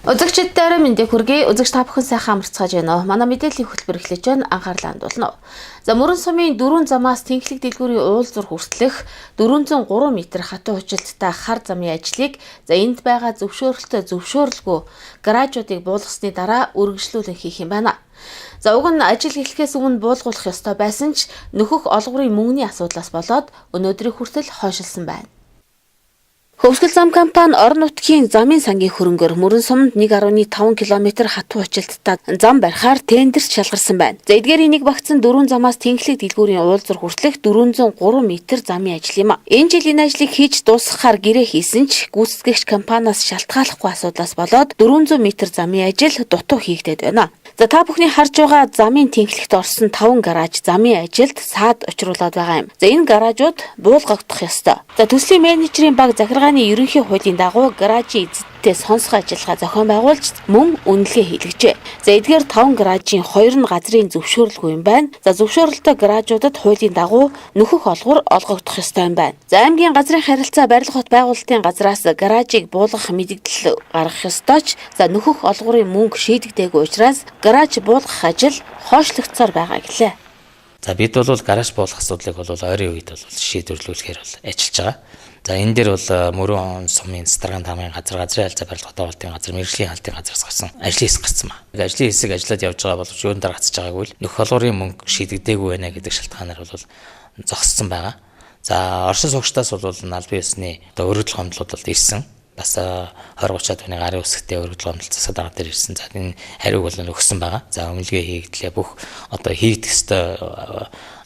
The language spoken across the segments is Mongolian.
Үзэгчдээ мэндийг хүргэе. Үзэгч та бүхэн сайхан амарцгааж байна уу? Манай мэдээллийн хөтөлбөр эхлэж байна. Анхаарлаа хандуулна уу. За мөрөн сумын 4 замаас тэнхлэг дэлгүүрийн уулзвар хүртэлх 403 м хатуу хужилттай хар замын ажлыг энд байгаа зөвшөөрөлгүй гаражуудыг буулгасны дараа үргэлжлүүлэн хийх юм байна. За уг нь ажил эхлэхээс өмнө буулгуулах ёстой байсан ч нөхөх олгорын мөнгөний асуудлаас болоод өнөөдрийн хүртэл хойшилсан байна. Хөвсгөл зам компани орон нутгийн замын сангийн хөрөнгөөр мөрөн сумд 1.5 км хатуу училттай зам барихаар тендерт шалгарсан байна. За эдгээр энийг багтсан 4 замаас тэнхлэг дэлгүүрийн уулзвар хүртэлх 403 м замын ажил юм а. Энэ жил энэ ажлыг хийж дуусгахаар гэрээ хийсэн ч гүйцэтгэгч компаниас шалтгааллахгүй асуудлаас болоод 400 м замын ажил дутуу хийгдээд байна. За та бүхний харж байгаа замын тэнхлэгт орсон 5 гараж замын ажилд саад учруулад байгаа юм. За энэ гаражууд буулгагдах ёстой. За төслийн менежерийн баг захиргааны ерөнхий хуулийн дагуу гаражийн эзэдтэй сонсох ажиллагаа зохион байгуулж мөн үнэлгээ хийлгэжээ. За эдгээр 5 гаражийн 2 нь газрын зөвшөөрөлгүй юм байна. За зөвшөөрөлтөй гаражуудад хуулийн дагуу нөхөх олгор олгогдох ёстой юм байна. За аймгийн газрын харилцаа барилга хот байгуулалтын газраас гаражийг буулгах мэдээлэл гаргах ёстой ч нөхөх олгорын мөнгө шийдэгдээгүй учраас гараж буулгах ажил хойшлогдсоор байгаа гэлээ. За бид бол гараж буулгах асуудлыг бол ойрын үед бол шийдвэрлүүлэхээр бол ажиллаж байгаа. За энэ дээр бол мөрөн сумын стратеги тамгын газрын харилцаа барилга хотын газар мэргэжлийн хаалтын газраас гарсан ажлын хэсэг гарсан ба. Ажлын хэсэг ажиллаад явж байгаа боловч юунд дарагцж байгаагүй л нөх олгорын мөнгө шийдэгдээгүй байна гэдэг шалтгаанаар бол зогссон байгаа. За оршин суугчдаас бол албан ёсны өргөдөл гомдлууд бол ирсэн. Бас 20-30 тонны гарын үсгтээ өргөдөл гомдлцсаа дараа дээр ирсэн. За энэ хариуг бол өгсөн байгаа. За өмнөгээ хийгдлээ бүх хийгдэх ёстой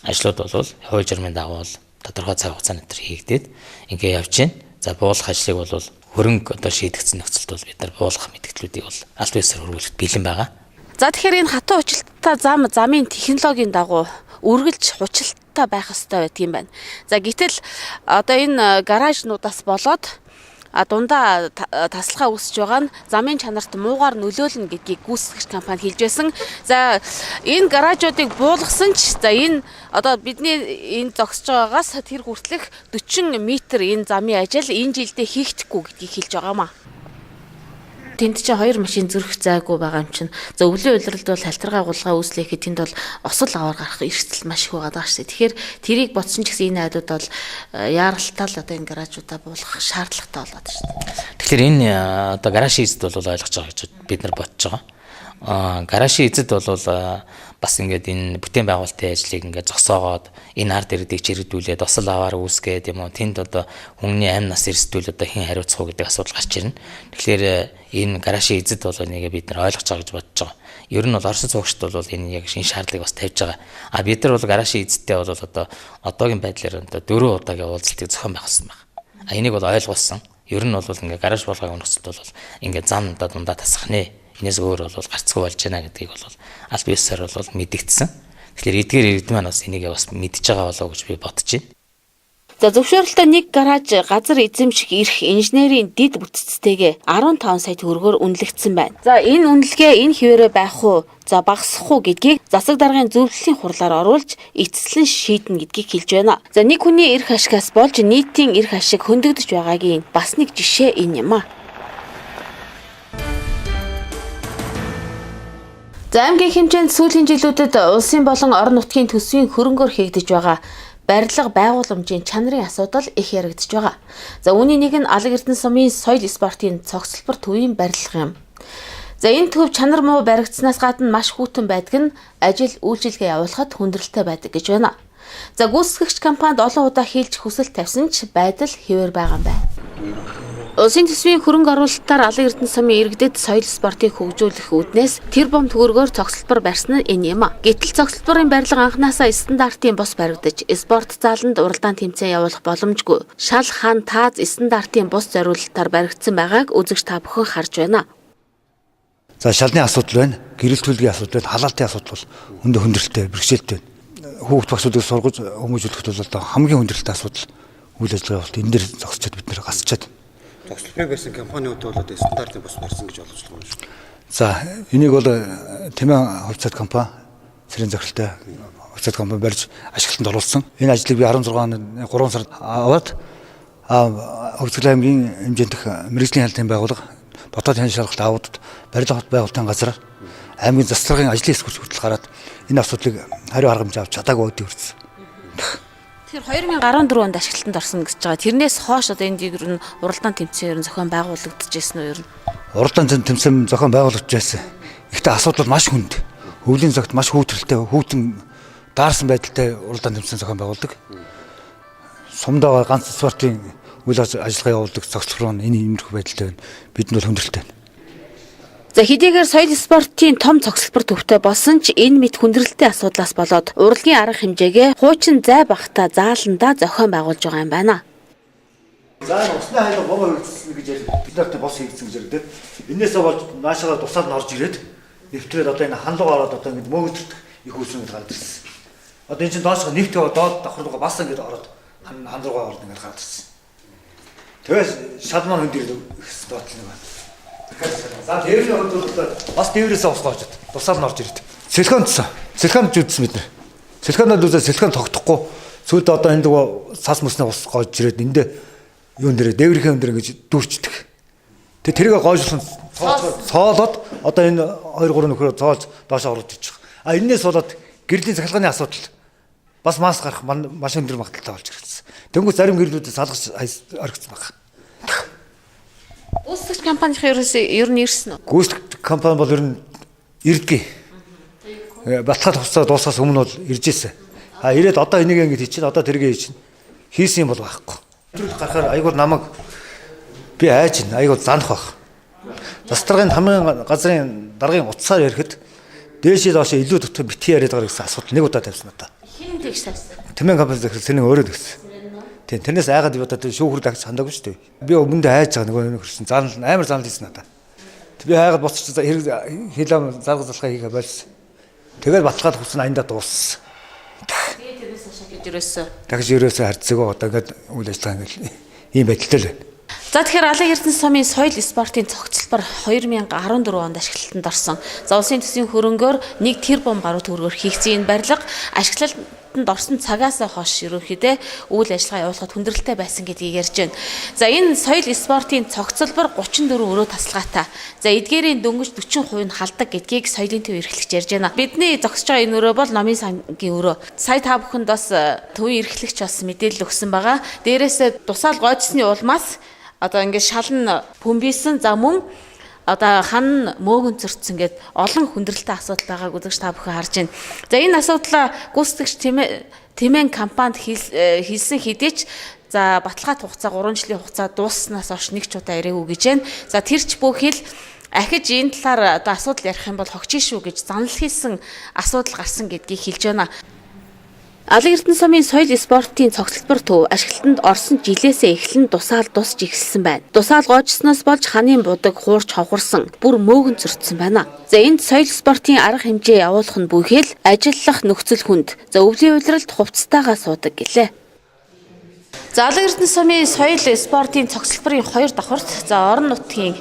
ажлууд бол хууль журмын дагуу тодорхой цаг хугацааны дотор хийгдээд ингээ явж байна. За буулгах ажлыг бол хөрөнгө шийдэгдсэн нөхцөлд бол бид нар буулгах мэдээллүүдийг бол аль биесээр хөрвүүлэхэд бэлэн байгаа. За тэгэхээр энэ хатуу училттай замын технологийн дагуу үргэлж хучилттай байх ёстой байдаг юм байна. За гэтэл энэ гаражнуудаас болоод дундаа таслахаа үүсэж байгаа нь замын чанарт муугаар нөлөөлнө гэдгийг гүйцэтгэгч компани хэлж байсан. За энэ гаражуудыг буулгасан ч энэ бидний энэ зогсож байгаагаас тэр хүртэлх 40 м энэ замын ажил энэ жилдээ хийгдэхгүй гэдгийг хэлж байгаа маа. Тэнд чинь 2 машин зөрөх зайгүй байгаа юм чинь. За өвлийн улиралд бол халтаргаа гулгаа үүслэхэд тэнд бол осол аваар гарах эрсдэл маш их байгаа шээ. Тэгэхээр тэрийг бодсон ч гэсэн энэ айдууд бол яаралтаа энэ гаражуудаа буулгах шаардлагатай болоод шүү дээ. Тэгэхээр энэ гаражийн эзэд бол ойлгож байгаа гэж бид нар бодож байгаа. Гаражийн эзэд бол бас ингээд энэ бүтээн байгуулалтын ажлыг ингээд зогсоогоод энэ ард иргэдийг чирэгдүүлээд осол аваар үүсгээд юм уу тэнд хүмүүний амь нас эрсдүүл хэн хариуцах уу гэдэг асуудал гарч ирнэ. Тэгэхээр энэ гаражийн эзэд бол энийг бид нар ойлгож байгаа гэж бодож байгаа. Ер нь бол оршин суугчд бол энэ яг шинэ шаардлагыг бас тавьж байгаа. Бид нар бол гаражийн эзэдтэй бол одоогийн байдлаар 4 удаагийн уулзалтыг зохион байгуулсан байна. Энийг бол ойлгуулсан. Ер нь бол ингээд гараж болгоог нөхцөлд бол ингээд зам дундаа тасах нэ. Энэс өөр бол гарцгүй болж байна гэдгийг бол аль биесээр бол мэдэгдсэн. Тэгэхээр эдгээр иргэд маань бас энийг бас мэдж байгаа болоо гэж би бодож байна. За зөвшөөрөлтөй нэг гараж газар эзэмших эрх инженерийн дид бүтцтэйгээ 15 сая төгрөгөөр үнэлэгдсэн байна. За энэ үнэлгээ энэ хിവэрэ байх уу, багасах уу гэдгийг засаг даргын зөвлөлийн хурлаар оруулж эцэслэн шийднэ гэдгийг хэлж байна. За нэг хүний эрх ашигаас болж нийтийн эрх ашиг хөндөгдөж байгаагийн бас нэг жишээ энэ юм а. За аймгийн хэмжээнд сүүлийн жилүүдэд улсын болон орон нутгийн төсвийн хөрөнгөөр хийгдэж байгаа барилга байгууламжийн чанарын асуудал их яригдж байгаа. За үүний нэг нь Алан Эрдэнэ сумын соёл спортын цогцлбор төвийн барилга юм. За энэ төв чанар муу баригдсанаас гадна маш хүйтэн байдаг нь ажил үйлчилгээ явуулахад хүндрэлтэй байдаг гэж байна. За гүйцэтгэгч компанид олон удаа хийлж хүсэлт тавьсан ч байдал хэвээр байгаа юм байна. Улсын төсвийн хөрөнгө оруулалтаар Алан Эрдэнэ сумын иргэдэд соёл спортыг хөгжүүлэх үүднээс тэр бом төгрөгөөр цогцлбор барьсан нь энэ юм а. Гэтэл цогцлборын барилга анханасаа стандартын бус баригдаж, спорт заланд уралдаан тэмцээн явуулах боломжгүй. Шал хаан тааз стандартын бус зориулалтаар баригдсан байгааг үзэгч та бүхэн харж байна. За шалны асуудал байна, гэрэл төлгийн асуудал байна, халаалтын асуудал бол хүндрэлтэй, бэрхшээлтэй байна. Хүүхд багшуудыг сургаж хүмүүжүүлэхэд бол хамгийн хүндрэлтэй асуудал үйл ажиллагаа бол энэ дээр зогсчод бид нэр гасчаад. Цогцлборыг барьсан компаниуд бол стандартын бус барьсан гэж ойлгож байгаа юм шүү. За энийг бол Тэмээ хувьцаат компани цэрийн захиралтай хувьцаат компани барьж ашиглалтанд оруулсан. Энэ ажлыг би 16 оны 3 сард аваад Хөвсгөл аймгийн хэмжээндх мэргэжлийн хаалтын байгууллага дотоод хяналтын шалгалт аудад барилга хот байгуулалтын газар аймгийн засваргын ажлын хэсгүүч хүртэл гараад энэ асуудлыг хариу арга хэмжээ авч чадаагүй өдөө хүрсэн. Тэгэхээр 2014 онд ашиглалтанд орсон гэж байгаа. Тэрнээс хойш одоо энд ер нь уралдаан тэмцээн ер нь зохион байгуулагдчихсэн уу ер нь? Уралдаан тэмцээн зохион байгуулагдж байсан. Гэхдээ асуудал маш хүнд. Өвлийн цагт маш хүүтрэлтэй, хүүтэн даарсан байдалтай уралдаан тэмцээн зохион байгуулдаг. Сумдаа ганц спортын үйл ажиллагаа явуулдаг цогцлол нь энэ иймэрхүү байдалтай байна. Бид нь бол хүндрэлтэй байна. За хэдийгээр соёл спортын том цогцлбор төвтэй болсон ч энэ мэд хүндрэлтэй асуудлаас болоод урлагийн арга хэмжээгээ хуучин зай багтаа зааландаа зохион байгуулж байгаа юм байна. За усны хайлга боо хийгдсэн гэж бид нарт бос хийгдсэн гэж ярьдаг. Энээсээ болж наашаага тусаад нь орж ирээд нэвтрээд одоо энэ хандлага ороод одоо ингэ мөөгдөрт их үүсвэн гараад ирсэн. Одоо энэ чинь доошоо нэвтээ доод давхар руугаа бас ингэ ороод хандлага ороод ингэ гараад ирсэн. Тэгээс шалман хүнд ирдэг их доотлын байна. За дээврийн хөдөлгөөн бас дээврээсээ ус гоожод тусаал нь орж ирээд. Сэлхамд зүудсэн бид нар. Сэлхамд үзээ сэлхэм тогтохгүй сүйд одоо энэ дгөө цас мөснө ус гоож ирээд эндээ юун дээр дээврийн өндөр ингэж дүүрчдэг. Тэгээ тэрийг гоожлон цоолоод одоо энэ 2 3 нөхөр цоолж доошоо ороод ирж байгаа. А энээс болоод гэрлийн цахилгааны асуудал бас мас гарах маш өндөр магадaltaй болж ирсэн. Тэнгүү зарим гэрлүүдэд салгаж орхицсан байна. Гүйцэтгэгч компанийн ер нь ирсэн үү? Гүйцэтгэгч компани бол ер нь ирдгээ. Баталгаа хугацаа дуусахаас өмнө бол ирж ирсэн. А ирээд одоо энийг ингэж хийчихэн одоо тэргээ хийчихэн. Хийсэн юм бол байхгүй. Өдрөл гарахаар айгуул намайг би айж ин айгуул занах байх. Застрагын хамгийн газрын даргын утсаар ярихад дээшээ доошоо илүү дотор битгий яриад байгаа гэсэн асуудал нэг удаа тавьсан надаа. Хин тэгш тавьсан. Тэмээн компани захирал тэрний өөрөө тэгсэн. Тийм тэрнээс айгаад би одоо шүүхрүүд агч хандаагүй шүү дээ. Би өмнөд айж байгаа нөгөө хөрсөн занал амар занал хийсэн надаа. Би айгаад боцчих хэрэг хилэм заргал залхаа хийгээ болсон. Тэгээд баталгаад хүсэн аяндаа дууссан. Тэгээд тэрнээс ашиглаж өрөөсөө. Дахиж өрөөсөө харцгаа одоо ингээд үйл ажиллагаа ингээд ийм байдалтай л байна. За тэгэхээр Алан Эрдэнэ сумын соёл спортын цогцлбор 2014 онд ашиглалтанд орсон. За улсын төсвийн хөрөнгөөр 1 тэрбум гаруй төгрөгөөр хийгдсэн энэ барилга ашиглалтанд орсон цагаас хойш ерөнхийдөө үйл ажиллагаа явуулахад хүндрэлтэй байсан гэдгийг ярьж байна. За энэ соёл спортын цогцлбор 34 өрөө тасалгаатай. За эдгээрийн дөнгөж 40% нь халдаг гэдгийг соёлын төв эрхлэгч ярьж байна. Бидний зогсож байгаа энэ өрөө бол Номын сангийн өрөө. Сая та бүхэнд бас төвийн эрхлэгч бас мэдээлэл өгсөн байгаа. Дээрээс тусаал гоожсны улмаас одоо ингээд шалан пүмбийсэн за мөн одоо хан мөөгөн зөрчсөн гэд олон хүндрэлтэй асуудал байгааг үзэгч та бүхэн харж байна. За энэ асуудлаа гүйцэтгэгч Тэмээн компанид хийсэн хэдий ч за баталгаат хугацаа 3 жилийн хугацаа дуусснаас хойш нэг ч удаа ирээгүй гэж байна. За тэр ч бүхэл ахиж энэ талаар одоо асуудал ярих юм бол хогч шүү гэж занал хийсэн асуудал гарсан гэдгийг хэлж байна. Алан Эрдэнэ сумын соёл спортын цогцлбор төв ашиглалтанд орсон жилээсээ эхлэн тусаал дусж ихэлсэн байна. Тусаал гоожсноос болж ханын будаг хуурч хавхарсан, бүр мөөгөн зөрчсөн байна. За энд соёл спортын арга хэмжээ явуулах нь бүхэл ажиллах нөхцөл хүнд. За өвлийн улиралд хувцастайгаа суудаг гэлээ. За Алан Эрдэнэ сумын соёл спортын цогцлборын 2 давхарт за орон нутгийн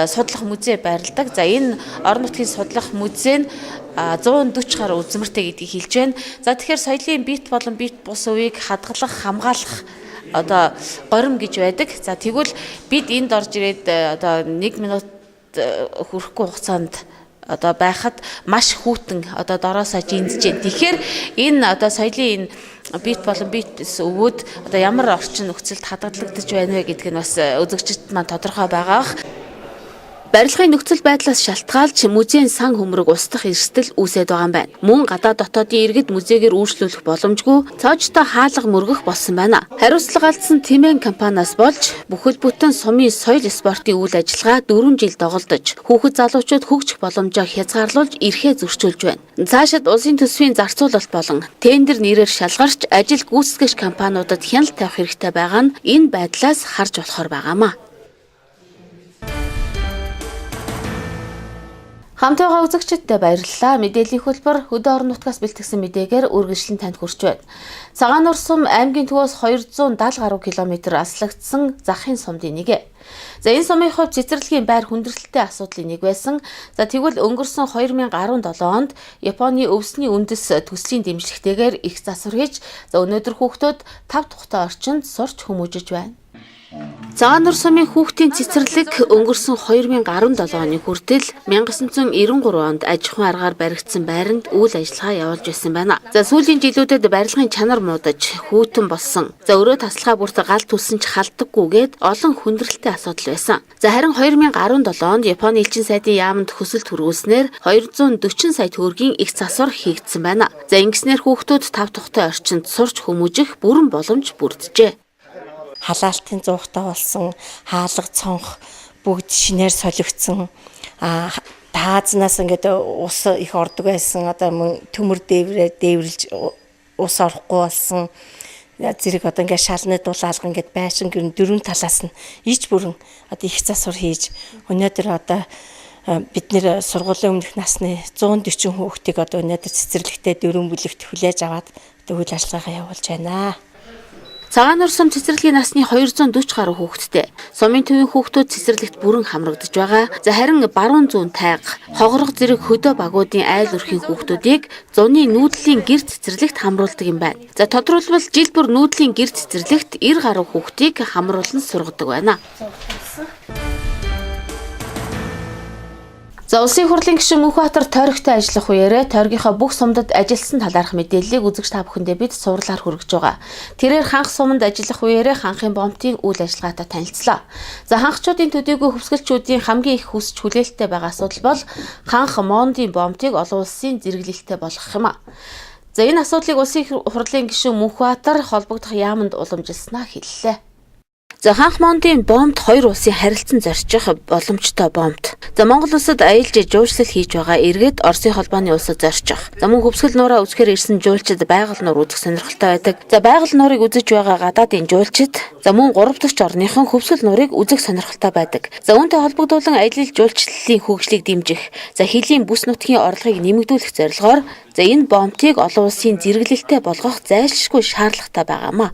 судлах музей байрладаг. За энэ орон нутгийн судлах музей нь 140 гаруй үзмэртэй гэдгийг хэлж байна. За тэгэхээр соёлын бит болон бит бус үеийг хадгалах, хамгаалах одоо горим гэж байдаг. За тэгвэл бид энд орж ирээд одоо 1 минут хүрэхгүй хугацаанд одоо байхад маш хүүтэн одоо дороосоо жинзэж байна. Тэгэхээр энэ одоо соёлын энэ бит болон бит өвөд одоо ямар орчин нөхцөлд хадгалагдаж байна вэ гэдг нь бас үзэгчд маань тодорхой байгаа. Барилгын нөхцөл байдлаас шалтгаалж музейн сан хөмрөг устдах эрсдэл үүсээд байгаа юм байна. Мөн гадаад дотоодын иргэд музейгээр үйлчлүүлэх боломжгүй цоожтой хаалга мөргөх болсон байна. Хариуцлага алдсан Тэмээн компаниас болж бүхэл бүтэн сумын соёл спортын үйл ажиллагаа 4 жил доголдож хүүхэд залуучууд хөгжих боломжоо хязгаарлуулж эрхээ зөрчилж байна. Цаашид улсын төсвийн зарцуулалт болон тендер нэрээр шалгарч ажил гүйцэтгэгч компаниудад хяналт тавих хэрэгтэй байгаа нь энэ байдлаас харж болохоор байгаамаа. Хамтайгаа үзэгчдтэй баярлалаа. Мэдээллийн хөлбөр хөдөө орон нутгаас бэлтгэсэн мэдээгээр үргэлжлэн танд хүрч байна. Цагаануур сум аймгийн төвөөс 270 гаруй километр аслагдсан захын сумдын нэг. За энэ сумын хувьд цэцэрлэгийн байр хүндрэлтэй асуудлын нэг байсан. За тэгвэл өнгөрсөн 2017 онд Японы өвсний үндэс төслийн дэмжлэгтэйгээр их засвар хийж за өнөөдөр хүүхдүүд 5 тухтай орчинд сурч хүмүүжиж байна. Цагаан нур сумын хүүхдийн цэцэрлэг өнгөрсөн 2017 оны хүртэл 1993 онд аж ахуйн аргаар баригдсан байранд үйл ажиллагаа явуулж байсан байна. За сүүлийн жилүүдэд барилгын чанар муудаж, хүйтэн болсон. За өрөө таслахаа бүрт гал түлсэн ч халдаггүйгээд олон хүндрэлтэй асуудал байсан. За харин 2017 онд Японы элчин сайдын яамд хөсөлт хүргүүлснээр 240 сая төгрөгийн их засвар хийгдсэн байна. За ингэснээр хүүхдүүд тав тухтай орчинд сурч хүмүүжих бүрэн боломж бүрджээ. Халаалтын зуухтай болсон, хаалга цонх бүгд шинээр солигдсон. Таазнаас ингээд ус их ордог байсан. Одоо төмөр дээвэрлж ус орохгүй болсон. Зэрэг одоо ингээд шалны дулаалга ингээд байшин гэрн дөрвөн талаас нь ич бүрэн одоо их засвар хийж өнөөдөр одоо бид нэр сургуулийн өмнөх насны 140 хүүхдийг одоо өнөөдөр цэцэрлэгтээ дөрвөн бүлэгт хүлээж аваад одоо үйл ажиллагаагаа явуулж байна. Цагаан нур сум цэцэрлэгийн насны 240 гаруй хүүхэдтэй. Сумын төвийн хүүхдүүд цэцэрлэгт бүрэн хамрагдаж байгаа. За харин баруун зүүн тайг, хогорго зэрэг хөдөө багуудын айл өрхийн хүүхдүүдийг зуны нүүдлийн гэр цэцэрлэгт хамруулдаг юм байна. За тодорхойлбол жил бүр нүүдлийн гэр цэцэрлэгт 90 гаруй хүүхдийг хамруулан сургадаг байна. За улсын хурлын гишүүн Мөнхбаатар тойрогтой ажиллах үеэрээ тойргийнхаа бүх сумдад ажилласан талаарх мэдээллийг үзэгч та бүхэндээ бид сурлаар хүргэж байгаа. Тэрээр ханх суманд ажиллах үеэрээ ханхын бомтын үйл ажиллагаатай танилцлаа. За ханхчуудын төдийгүй хөвсгөлчүүдийн хамгийн их хүсч хүлээлттэй байгаа асуудал бол ханх мондын бомтыг олон улсын зэрэглэлтэй болгох юм а. За энэ асуудлыг улсын хурлын гишүүн Мөнхбаатар холбогдох яамд уламжилснаа хэллээ. За ханх мондын бомбд хоёр улсын харилцан зорчих боломжтой бомбд. За Монгол улсад аялж жуулчлал хийж байгаа эргээд Оросын холбооны улсад зорчих. За мөн хөвсгөл нуураа үзэхээр ирсэн жуулчид байгаль нуур үзэх сонирхолтой байдаг. За байгаль нуурыг үзэж байгаа гадаадын жуулчид за мөн 3 дахь орныхон хөвсгөл нуурыг үзэх сонирхолтой байдаг. За үүнтэй холбогдуулан аялал жуулчлалын хөгжлийг дэмжих, за хилийн бүс нутгийн орлогыг нэмэгдүүлэх зорилгоор за энэ бомбтыг олон улсын зэрэглэлтэй болгох зайлшгүй шаардлагатай байгаамаа.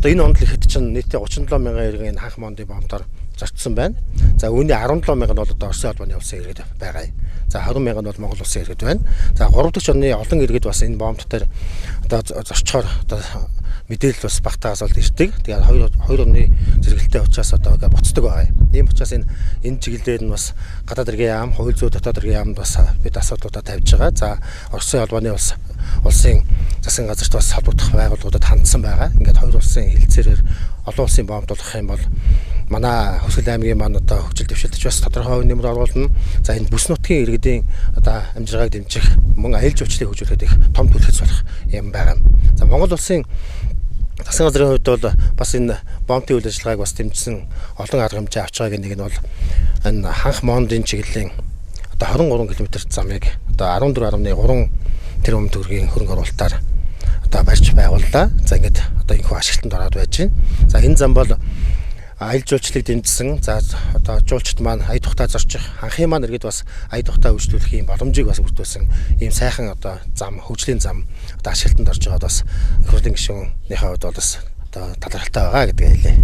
Одоо энэ онд л ихэд чинь нийтдээ 37 мянган иргэн ханх мондын бомбоор зарцсан байна. За үүний 17 мянган бол одоо Оросын холбооны улсын иргэд байгаа. За 20 мянган бол Монгол улсын иргэд байна. За 3 дахь оны олон иргэд бас энэ бомб дээр одоо зорчхоор одоо мэдээлэл бас багтаагаас бол ирдэг. Тэгээд 2 оны зэрэгэлтэй учраас одоо буцдаг байгаа. Ийм учраас энэ чиглэлээр нь бас гадаад иргэн яам, хууль зүйн дотоод иргэн яамд бас бид асуудлуудаа тавьж байгаа. За Оросын холбооны улсын засгийн газарт бас холбогдох байгууллагуудад хандсан байгаа. Ингээд хоёр улсын хэлцээрээр олон улсын бомбдуулах юм бол манай Хөсгөл аймгийн маань одоо хөгжил дэвшилтч бас тодорхой нэмэр оруулна. За энэ бүс нутгийн иргэдийн одоо амжиргааг дэмжих, мөн аялал жуулчлалыг хөгжүүлэхэд их том төлөвлөс болох юм байгаа. За Монгол улсын засгийн газрын хувьд бол бас энэ бомбын үйл ажиллагааг бас дэмжсэн олон арга хэмжээ авч байгааг нэг нь бол энэ ханх мондын чиглэлийн одоо 23 км замыг одоо 14.3 тэрбум төгрөгийн хөрөнгө оруулалтаар одоо барьж байгууллаа. За ингээд одоо энэхүү ашиглалтанд ороод байж байна. За энэ зам бол аялал жуулчлалыг дэмжсэн. За одоо жуулчд маань ая тухтай зорчих, ханхын маань иргэд бас ая тухтай үйлчлүүлэх юм боломжийг бас бүрдүүлсэн ийм сайхан одоо зам, хөгжлийн зам одоо ашиглалтанд орж байгаад бас хурлын гишүүнийхээ хувьд бол бас одоо талархалтай байгаа гэдгийг хэлье.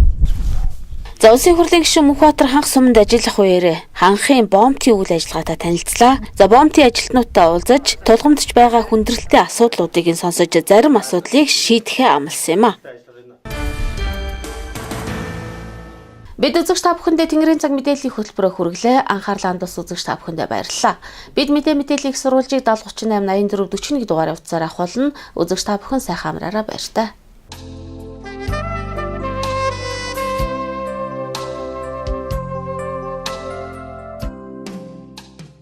За улсын хурлын гишүүн Мөнхбаатар ханх суманд ажиллах үеэрээ ханхын бомбын үйл ажиллагаатай танилцлаа. За бомбын ажилтнуудтай уулзаж тулгамдж байгаа хүндрэлтэй асуудлуудыг сонсож зарим асуудлыг шийдэхээ амласан юм а. Бид үзэгч та бүхэндээ Тэнгэрийн цаг мэдээллийн хөтөлбөрөөр хүргэлээ. Анхаарлаа хандуулсан үзэгч та бүхэндээ баярлалаа. Бид мэдээллийг сурвалжийг 7038 84 41 дугаараар утсаар авах болно. Үзэгч та бүхэн сайхан амраарай баяр та.